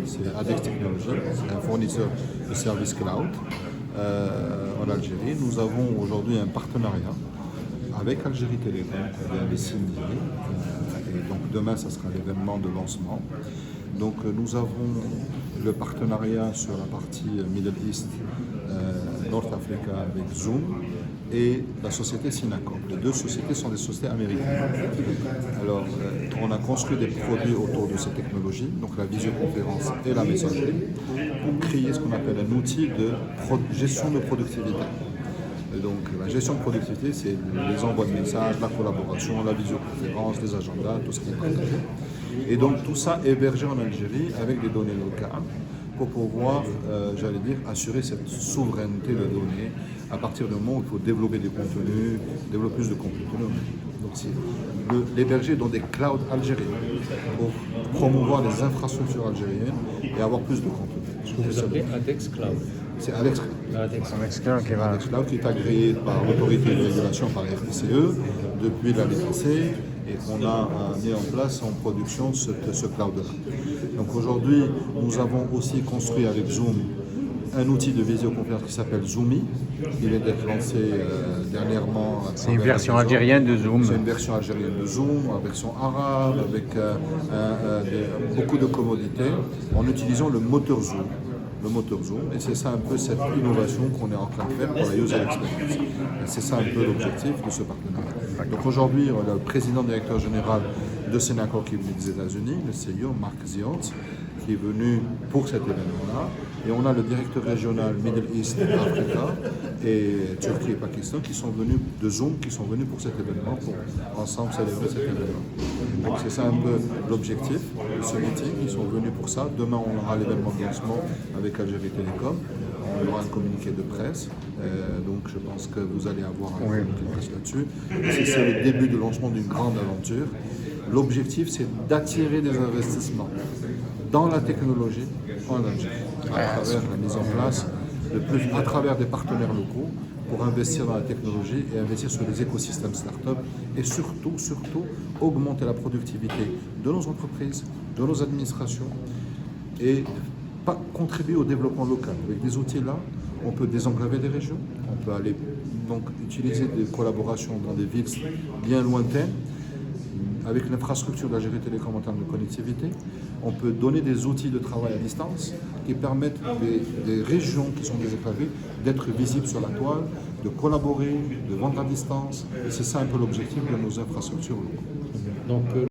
C'est ADEX Technologies, c'est un fournisseur de services cloud en Algérie. Nous avons aujourd'hui un partenariat avec Algérie Télécom qu'on vient de signer. Et donc demain, ça sera l'événement de lancement. Donc nous avons le partenariat sur la partie Middle East, North Africa avec Zoom et la société Synacom. Les deux sociétés sont des sociétés américaines. Alors, on a construit des produits autour de ces technologies, donc la visioconférence et la messagerie, pour créer ce qu'on appelle un outil de gestion de productivité. Et donc, la gestion de productivité, c'est les envois de messages, la collaboration, la visioconférence, les agendas, tout ce qui est partagé. Et donc, tout ça hébergé en Algérie avec des données locales pour pouvoir, assurer cette souveraineté de données à partir du moment où il faut développer des contenus, développer plus de contenus. Donc, c'est l'héberger dans des clouds algériens pour promouvoir les infrastructures algériennes et avoir plus de contenus. Ce que vous appelez ADEX Cloud. C'est ADEX Cloud qui est agréé par l'autorité de régulation, par RTCE, depuis l'année passée, et qu'on a mis en place en production ce cloud-là. Donc aujourd'hui, nous avons aussi construit avec Zoom un outil de visioconférence qui s'appelle Zoomi, qui vient d'être lancé dernièrement. C'est une version algérienne de Zoom. C'est une version algérienne de Zoom, en version arabe, avec beaucoup de commodités, en utilisant le moteur Zoom. Et c'est ça un peu cette innovation qu'on est en train de faire pour la user experience. Et c'est ça un peu l'objectif de ce partenariat. Donc aujourd'hui, on a le président directeur général de Synacom qui est venu des États-Unis, le CEO Mark Zions, qui est venu pour cet événement-là. Et on a le directeur régional Middle East, Africa et Turquie et Pakistan qui sont venus de Zoom, qui sont venus pour cet événement, pour ensemble célébrer cet événement. Donc c'est ça un peu l'objectif de ce meeting. Ils sont venus pour ça. Demain, on aura l'événement de lancement avec Algérie Télécom. On aura un communiqué de presse. Donc je pense que vous allez avoir un communiqué de presse là-dessus. C'est le début de lancement d'une grande aventure. L'objectif, c'est d'attirer des investissements dans la technologie en Algérie, à travers la mise en place, à travers des partenaires locaux, pour investir dans la technologie et investir sur les écosystèmes start-up et surtout, augmenter la productivité de nos entreprises, de nos administrations et contribuer au développement local. Avec des outils là, on peut désenclaver des régions, on peut aller donc utiliser des collaborations dans des villes bien lointaines, avec une infrastructure d'Algérie Télécom en termes de connectivité. On peut donner des outils de travail à distance qui permettent des régions qui sont désenclavées d'être visibles sur la toile, de collaborer, de vendre à distance. Et c'est ça un peu l'objectif de nos infrastructures locales. Donc